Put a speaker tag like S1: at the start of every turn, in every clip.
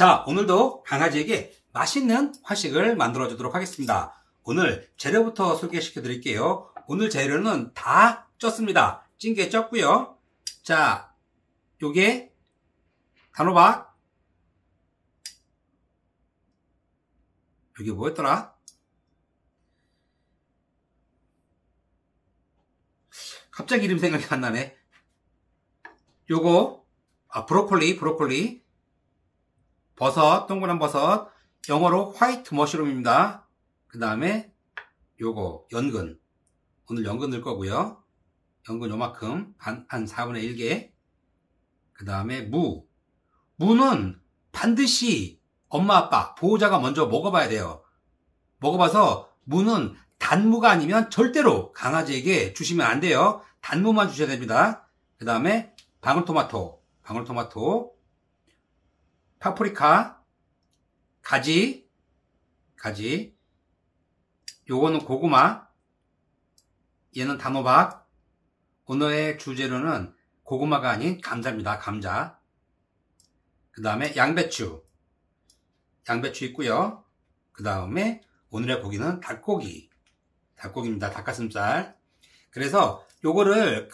S1: 자, 오늘도 강아지에게 맛있는 화식을 만들어 주도록 하겠습니다. 오늘 재료부터 소개시켜 드릴게요. 오늘 재료는 다 쪘습니다. 찐게 쪘고요. 자, 요게 단호박, 요게 뭐였더라? 갑자기 이름 생각이 안 나네. 요거 브로콜리, 버섯, 동그란 버섯, 영어로 화이트 머쉬룸입니다. 그 다음에 요거 연근, 오늘 연근 넣을 거고요. 연근 요만큼 한 4분의 1개. 그 다음에 무는 반드시 엄마 아빠 보호자가 먼저 먹어봐야 돼요. 먹어봐서 무는 단무가 아니면 절대로 강아지에게 주시면 안 돼요. 단무만 주셔야 됩니다. 그 다음에 방울토마토, 파프리카, 가지, 요거는 고구마, 얘는 단호박. 오늘의 주재료는 고구마가 아닌 감자입니다. 감자. 그 다음에 양배추 있고요. 그 다음에 오늘의 고기는 닭고기입니다. 닭가슴살. 그래서 요거를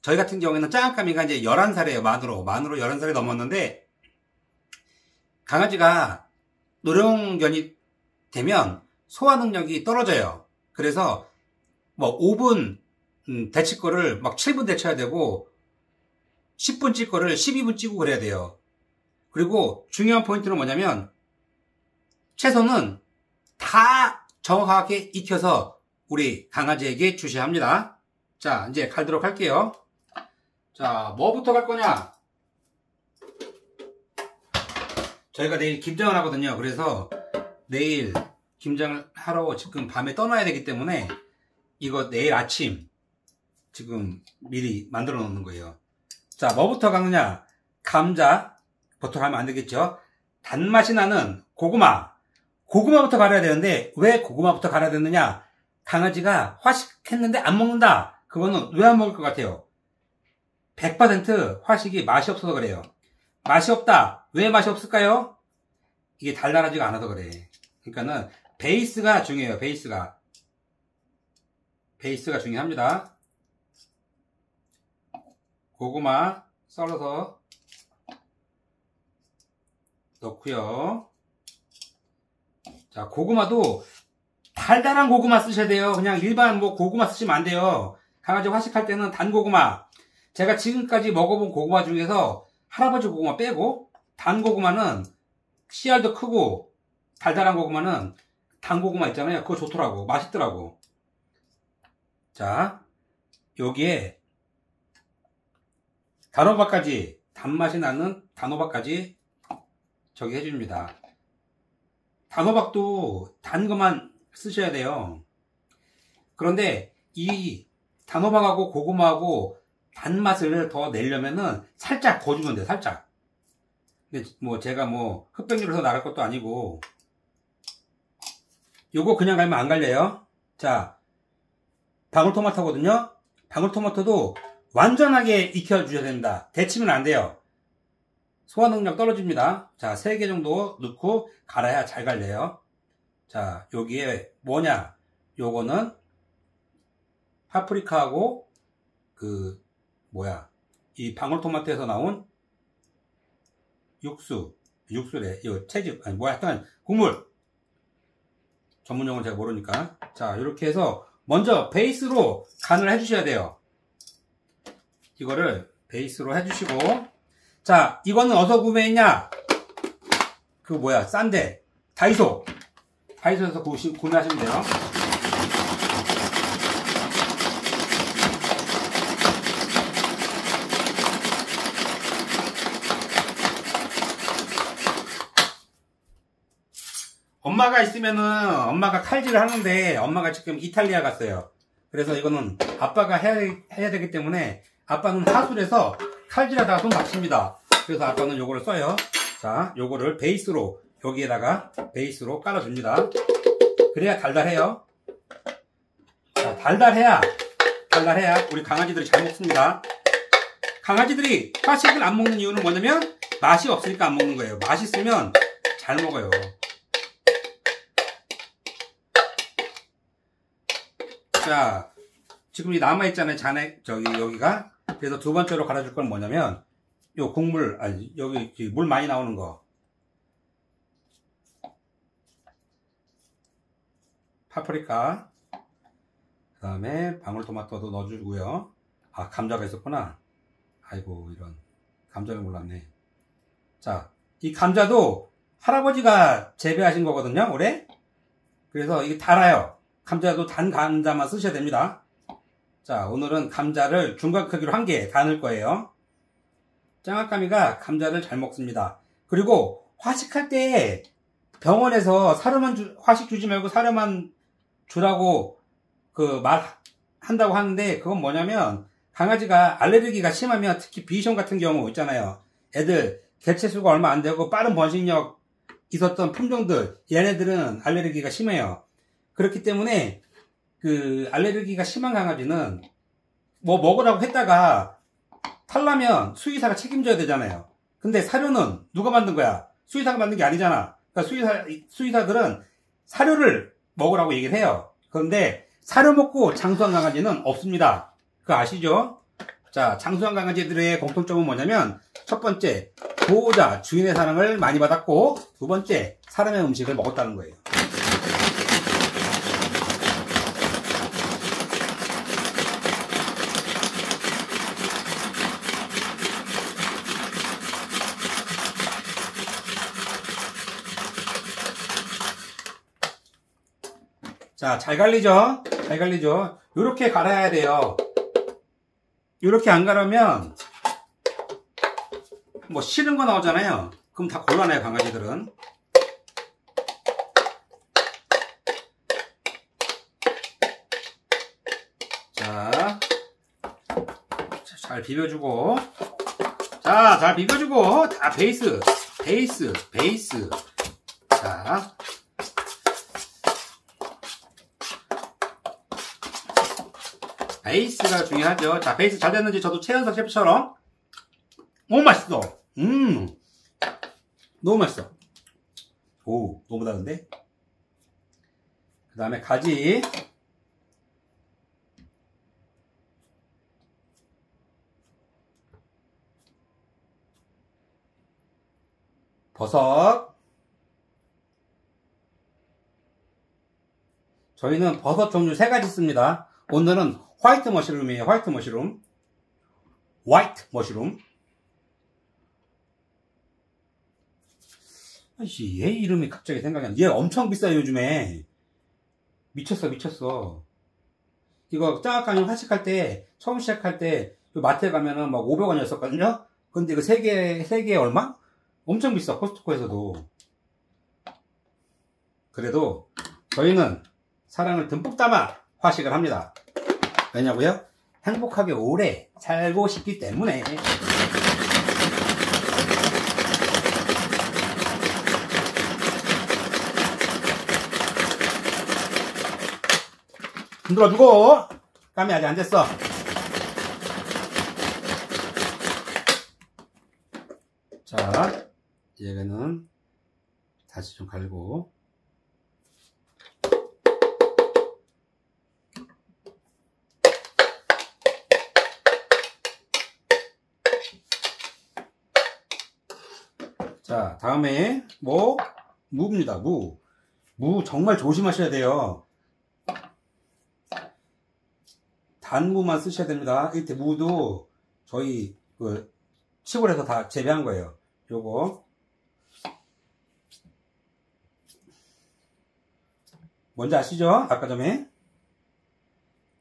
S1: 저희 같은 경우에는 짱감이가 이제 11살이에요. 만으로 11살이 넘었는데, 강아지가 노령견이 되면 소화 능력이 떨어져요. 그래서 뭐 5분 데칠 거를 막 7분 데쳐야 되고, 10분 찔 거를 12분 찌고 그래야 돼요. 그리고 중요한 포인트는 뭐냐면, 채소는 다 정확하게 익혀서 우리 강아지에게 주셔야 합니다. 자, 이제 갈도록 할게요. 자, 뭐부터 갈 거냐? 저희가 내일 김장을 하거든요. 그래서 내일 김장을 하러 지금 밤에 떠나야 되기 때문에 이거 내일 아침 지금 미리 만들어 놓는 거예요. 자, 뭐부터 가느냐? 감자부터 가면 안 되겠죠? 단맛이 나는 고구마부터 갈아야 되는데, 왜 고구마부터 갈아야 되느냐? 강아지가 화식했는데 안 먹는다. 그거는 왜 안 먹을 것 같아요? 100% 화식이 맛이 없어서 그래요. 맛이 없다. 왜 맛이 없을까요? 이게 달달하지가 않아서 그래. 그러니까는 베이스가 중요해요. 베이스가 중요합니다. 고구마 썰어서 넣고요. 자, 고구마도 달달한 고구마 쓰셔야 돼요. 그냥 일반 고구마 쓰시면 안 돼요. 강아지 화식할 때는 단 고구마. 제가 지금까지 먹어본 고구마 중에서 할아버지 고구마 빼고, 단 고구마는 씨알도 크고 달달한 고구마는 단 고구마 있잖아요. 그거 좋더라고. 맛있더라고. 자, 여기에 단호박까지, 단맛이 나는 단호박까지 저기 해줍니다. 단호박도 단 것만 쓰셔야 돼요. 그런데 이 단호박하고 고구마하고 단맛을 더 내려면은 살짝 거주면 돼요. 살짝. 근데 제가 흑백요리에서 나갈 것도 아니고, 요거 그냥 갈면 안 갈려요. 자, 방울토마토거든요. 방울토마토도 완전하게 익혀주셔야 됩니다. 데치면 안 돼요. 소화 능력 떨어집니다. 자, 3개 정도 넣고 갈아야 잘 갈려요. 자, 여기에 뭐냐? 요거는 파프리카하고 이 방울토마토에서 나온 육수래. 이거 채즙, 하여튼 국물. 전문 용어는 제가 모르니까. 자, 이렇게 해서 먼저 베이스로 간을 해주셔야 돼요. 이거를 베이스로 해주시고, 자, 이거는 어디서 구매했냐? 싼데, 다이소에서 구매하시면 돼요. 엄마가 있으면은 엄마가 칼질을 하는데, 엄마가 지금 이탈리아 갔어요. 그래서 이거는 아빠가 해야 되기 때문에, 아빠는 하술에서 칼질하다가 손 다칩니다. 그래서 아빠는 요거를 써요. 자, 요거를 여기에다가 베이스로 깔아줍니다. 그래야 달달해요. 자, 달달해야 우리 강아지들이 잘 먹습니다. 강아지들이 화식을 안 먹는 이유는 뭐냐면, 맛이 없으니까 안 먹는 거예요. 맛있으면 잘 먹어요. 자, 지금 이 남아있잖아요. 잔에, 여기가. 그래서 두 번째로 갈아줄 건 뭐냐면, 요 국물, 아니, 여기 물 많이 나오는 거. 파프리카. 그 다음에 방울토마토도 넣어주고요. 아, 감자가 있었구나. 아이고, 이런. 감자를 몰랐네. 자, 이 감자도 할아버지가 재배하신 거거든요, 올해. 그래서 이게 달아요. 감자도 단 감자만 쓰셔야 됩니다. 자, 오늘은 감자를 중간 크기로 1개 다 넣을 거예요. 짱아까미가 감자를 잘 먹습니다. 그리고 화식할 때 병원에서 사료만 화식 주지 말고 사료만 주라고 한다고 하는데, 그건 뭐냐면 강아지가 알레르기가 심하면, 특히 비숑 같은 경우 있잖아요. 애들 개체수가 얼마 안 되고 빠른 번식력 있었던 품종들, 얘네들은 알레르기가 심해요. 그렇기 때문에 알레르기가 심한 강아지는 뭐 먹으라고 했다가 탈라면 수의사가 책임져야 되잖아요. 근데 사료는 누가 만든 거야? 수의사가 만든 게 아니잖아. 그러니까 수의사들은 사료를 먹으라고 얘기를 해요. 그런데 사료 먹고 장수한 강아지는 없습니다. 그거 아시죠? 자, 장수한 강아지들의 공통점은 뭐냐면, 첫 번째, 보호자, 주인의 사랑을 많이 받았고, 두 번째, 사람의 음식을 먹었다는 거예요. 자, 잘 갈리죠? 잘 갈리죠? 요렇게 갈아야 돼요. 요렇게 안 갈으면 뭐 싫은 거 나오잖아요. 그럼 다 곤란해요, 강아지들은. 자, 잘 비벼주고, 자, 잘 비벼주고, 다 베이스. 자, 베이스가 중요하죠. 자, 베이스 잘 됐는지 저도 최연석 셰프처럼, 너무 맛있어. 너무 맛있어. 오, 너무 다른데? 그 다음에 가지. 버섯. 저희는 버섯 종류 3가지 씁니다. 오늘은 화이트 머시룸이에요. 화이트 머시룸. 아이씨, 얘 이름이 갑자기 생각이 안 나. 얘 엄청 비싸요, 요즘에. 미쳤어. 이거 짱아까미 화식할 때, 처음 시작할 때, 마트에 가면은 막 500원이었었거든요? 근데 이거 3개에 얼마? 엄청 비싸, 코스트코에서도. 그래도, 저희는 사랑을 듬뿍 담아 화식을 합니다. 왜냐고요? 행복하게 오래 살고 싶기 때문에. 흔들어주고. 까미 아직 안 됐어. 자, 얘는 다시 좀 갈고. 자, 다음에 무입니다. 무 정말 조심하셔야 돼요. 단무만 쓰셔야 됩니다. 이때 무도 저희 시골에서 다 재배한 거예요. 요거 뭔지 아시죠? 아까 전에.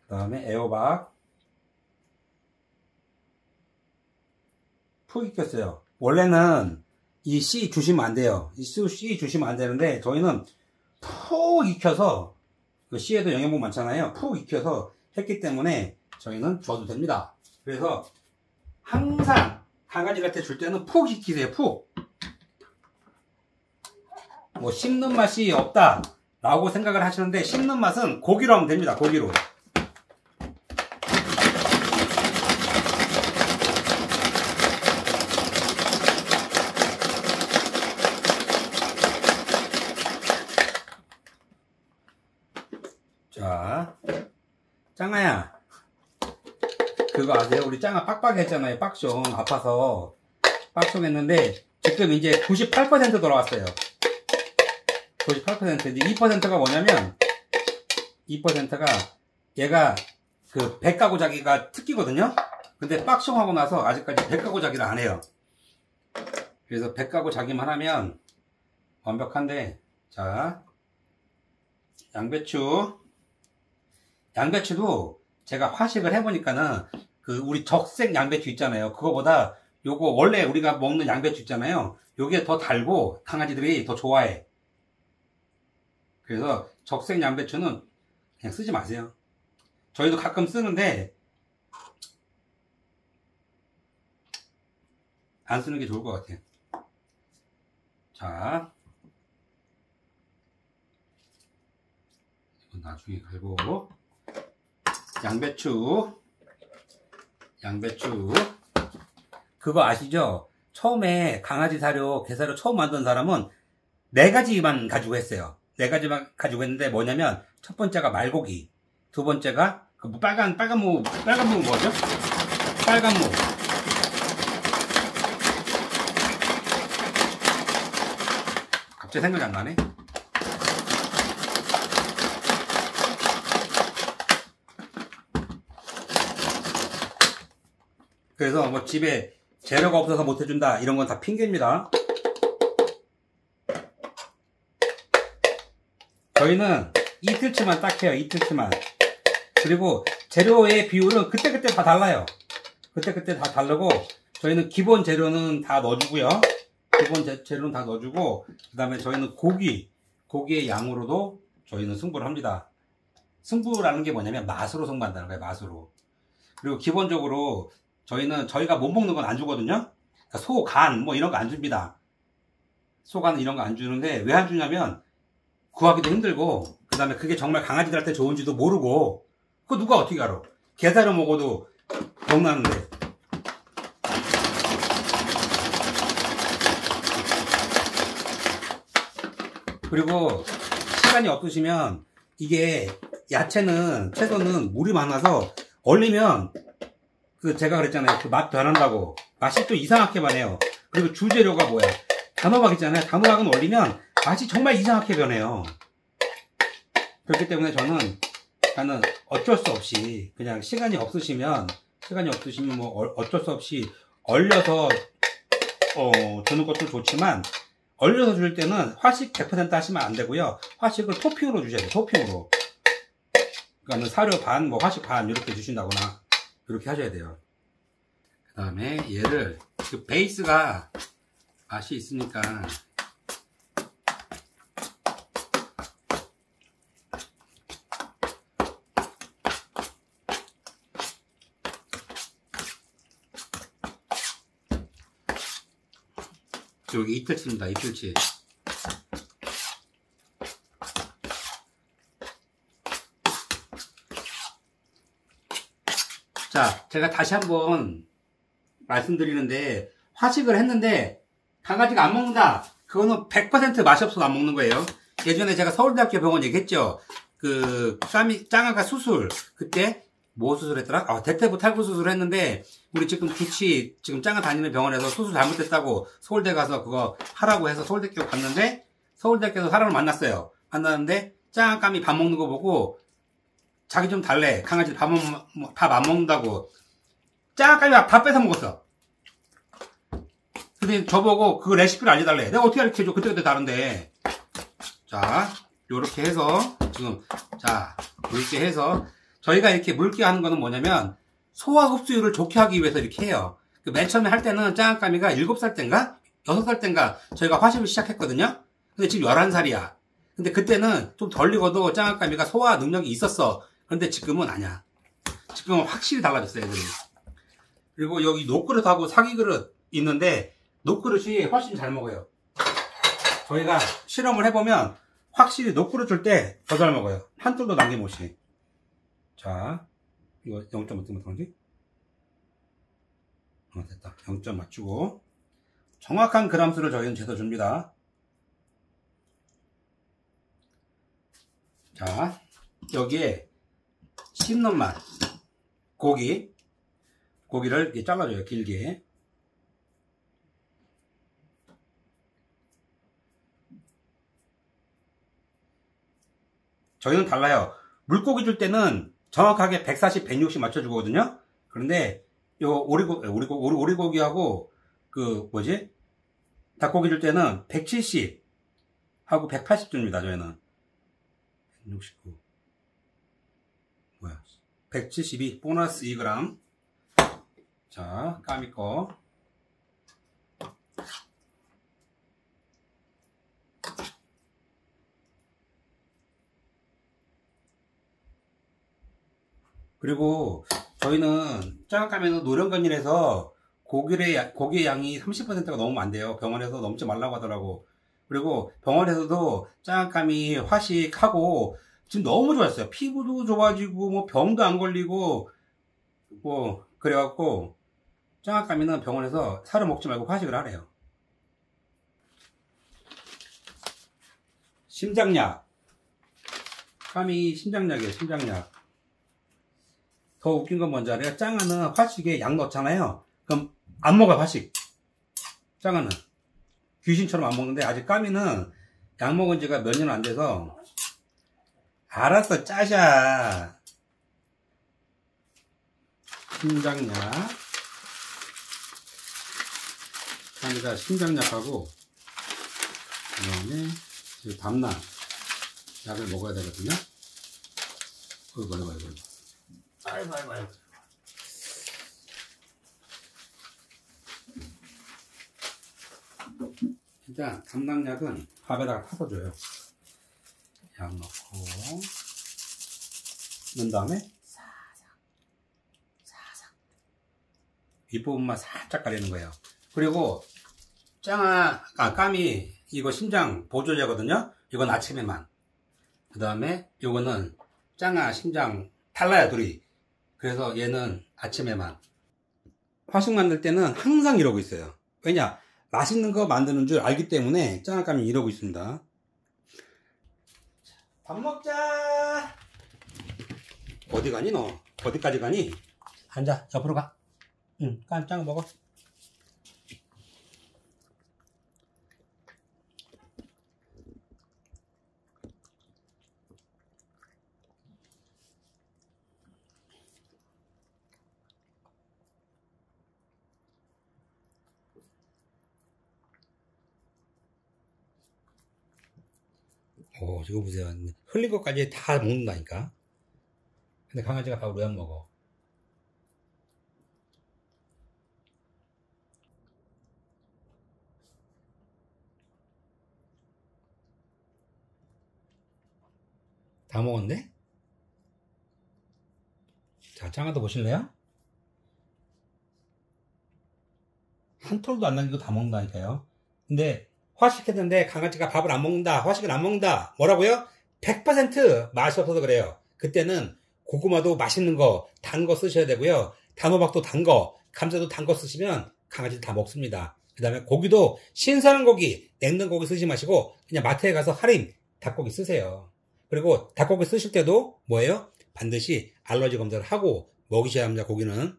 S1: 그 다음에 애호박 푹 익혔어요. 원래는 이 씨 주시면 안 돼요. 이 씨 주시면 안 되는데, 저희는 푹 익혀서, 그 씨에도 영양분 많잖아요. 푹 익혀서 했기 때문에 저희는 줘도 됩니다. 그래서 항상 강아지한테 줄 때는 푹 익히세요. 푹. 뭐 씹는 맛이 없다 라고 생각을 하시는데, 씹는 맛은 고기로 하면 됩니다. 고기로. 짱아야, 그거 아세요? 우리 짱아 빡빡 했잖아요. 빡숑 아파서 빡숑 했는데 지금 이제 98% 돌아왔어요. 98%. 이제 2%가 뭐냐면 2%가 얘가 그 배가고 자기가 특기거든요. 근데 빡숑 하고 나서 아직까지 배가고 자기를 안 해요. 그래서 배가고 자기만 하면 완벽한데, 자, 양배추도 제가 화식을 해보니까는 그 우리 적색 양배추 있잖아요. 그거보다 요거 원래 우리가 먹는 양배추 있잖아요. 요게 더 달고 강아지들이 더 좋아해. 그래서 적색 양배추는 그냥 쓰지 마세요. 저희도 가끔 쓰는데 안 쓰는 게 좋을 것 같아요. 자, 이건 나중에 갈고, 양배추 그거 아시죠? 처음에 강아지 사료, 개사료 처음 만든 사람은 4가지만 가지고 했어요. 4가지만 가지고 했는데 뭐냐면 첫 번째가 말고기, 두 번째가 그 빨간 무 뭐죠? 빨간 무. 갑자기 생각이 안 나네. 그래서 뭐 집에 재료가 없어서 못 해준다 이런 건 다 핑계입니다. 저희는 이틀치만 딱 해요. 이틀치만. 그리고 재료의 비율은 그때그때 다 달라요. 그때그때 다 다르고, 저희는 기본 재료는 다 넣어주고요. 기본 재료는 다 넣어주고, 그 다음에 저희는 고기의 양으로도 저희는 승부를 합니다. 승부라는 게 뭐냐면 맛으로 승부한다는 거예요. 맛으로. 그리고 기본적으로 저희는 저희가 못 먹는 건 안 주거든요. 그러니까 소, 간 뭐 이런 거 안 줍니다. 소, 간 이런 거 안 주는데 왜 안 주냐면 구하기도 힘들고, 그 다음에 그게 정말 강아지들한테 좋은지도 모르고, 그거 누가 어떻게 알아? 게사료 먹어도 병 나는데. 그리고 시간이 없으시면 이게 야채는 채소는 물이 많아서 얼리면 그 제가 그랬잖아요. 그 맛 변한다고. 맛이 또 이상하게 변해요. 그리고 주재료가 뭐야? 단호박 있잖아요. 단호박은 얼리면 맛이 정말 이상하게 변해요. 그렇기 때문에 저는 어쩔 수 없이 그냥 시간이 없으시면 뭐 어쩔 수 없이 얼려서 주는 것도 좋지만, 얼려서 줄 때는 화식 100% 하시면 안 되고요. 화식을 토핑으로 주셔야 돼요. 토핑으로. 그러니까 사료 반, 뭐 화식 반 이렇게 주신다거나 이렇게 하셔야 돼요. 그 다음에 얘를 그 베이스가 맛이 있으니까 여기 이틀치입니다. 이틀치. 자, 제가 다시 한번 말씀드리는데, 화식을 했는데 강아지가 안 먹는다. 그거는 100% 맛이 없어서 안 먹는 거예요. 예전에 제가 서울대학교 병원 얘기했죠. 그 짱아가 수술, 그때 뭐 수술했더라? 대퇴부 탈구 수술했는데 우리 지금 지금 짱아 다니는 병원에서 수술 잘못됐다고 서울대 가서 그거 하라고 해서 서울대학교 갔는데, 서울대학교에서 사람을 만났어요. 만났는데 짱아감이 밥 먹는 거 보고 자기 좀 달래. 강아지 밥 안 먹는다고. 짱아감이 다 뺏어 먹었어. 근데 저보고 그 레시피를 알려달래. 내가 어떻게 알려줘? 그때그때 다른데. 자, 요렇게 해서 지금, 자, 묽게 해서, 저희가 이렇게 묽게 하는 거는 뭐냐면 소화 흡수율을 좋게 하기 위해서 이렇게 해요. 맨 처음에 할 때는 짱아까미가 7살 땐가 6살 땐가 저희가 화식을 시작했거든요. 근데 지금 11살이야. 근데 그때는 좀 덜 익어도 짱아까미가 소화 능력이 있었어. 그런데 지금은 아니야. 지금은 확실히 달라졌어요, 애들이. 그리고 여기 녹그릇하고 사기그릇 있는데 녹그릇이 훨씬 잘 먹어요. 저희가 실험을 해보면 확실히 녹그릇 줄 때 더 잘 먹어요. 한 톨도 남김없이. 자, 이거 0.5점 어떡하지? 됐다. 0점 맞추고 정확한 그람수를 저희는 재서줍니다. 자, 여기에 씹는 맛. 고기를 이렇게 잘라줘요, 길게. 저희는 달라요. 물고기 줄 때는 정확하게 140, 160 맞춰주거든요. 그런데 요 오리고기하고 닭고기 줄 때는 170 하고 180 줍니다. 저희는 169 172 보너스 2g. 자, 까미 거. 그리고 저희는 짱까미는 노령견이라서 고기의 양이 30%가 넘으면 안 돼요. 병원에서 넘지 말라고 하더라고. 그리고 병원에서도 짱까미 화식하고 지금 너무 좋았어요. 피부도 좋아지고 뭐 병도 안 걸리고 뭐 그래갖고 짱까미는 병원에서 살을 먹지 말고 화식을 하래요. 심장약. 까미 심장약이에요. 심장약. 더 웃긴 건 뭔지 알아요? 짱아는 화식에 약 넣잖아요. 그럼 안 먹어요, 화식. 짱아는 귀신처럼 안 먹는데, 아직 까미는 약 먹은 지가 몇 년 안 돼서. 알았어, 짜샤. 심장약. 까미가 심장약하고 그 다음에 밤낮 약을 먹어야 되거든요. 이거. 아이고. 일단 담낭약은 밥에다가 타서 줘요. 약 넣고 넣은 다음에 사삭 윗부분만 살짝 가리는 거예요. 그리고 까미 이거 심장 보조제거든요. 이건 아침에만. 그 다음에 이거는 짱아 심장 달라요, 둘이. 그래서 얘는 아침에만. 화식 만들 때는 항상 이러고 있어요. 왜냐? 맛있는 거 만드는 줄 알기 때문에 짱아까미 이러고 있습니다. 밥 먹자. 어디 가니 너? 어디까지 가니? 앉아, 옆으로 가. 응, 짱아 먹어. 저거 보세요. 흘린 것까지 다 먹는다니까. 근데 강아지가 밥을 왜 안 먹어? 다 먹었네? 자, 짱아도 보실래요? 한 톨도 안 남기고 다 먹는다니까요. 근데 화식했는데 강아지가 밥을 안 먹는다, 화식을 안 먹는다. 뭐라고요? 100% 맛이 없어서 그래요. 그때는 고구마도 맛있는 거, 단 거 쓰셔야 되고요. 단호박도 단 거, 감자도 단 거 쓰시면 강아지 다 먹습니다. 그 다음에 고기도 신선한 고기, 냉동 고기 쓰지 마시고 그냥 마트에 가서 할인 닭고기 쓰세요. 그리고 닭고기 쓰실 때도 뭐예요? 반드시 알러지 검사를 하고 먹이셔야 합니다. 고기는.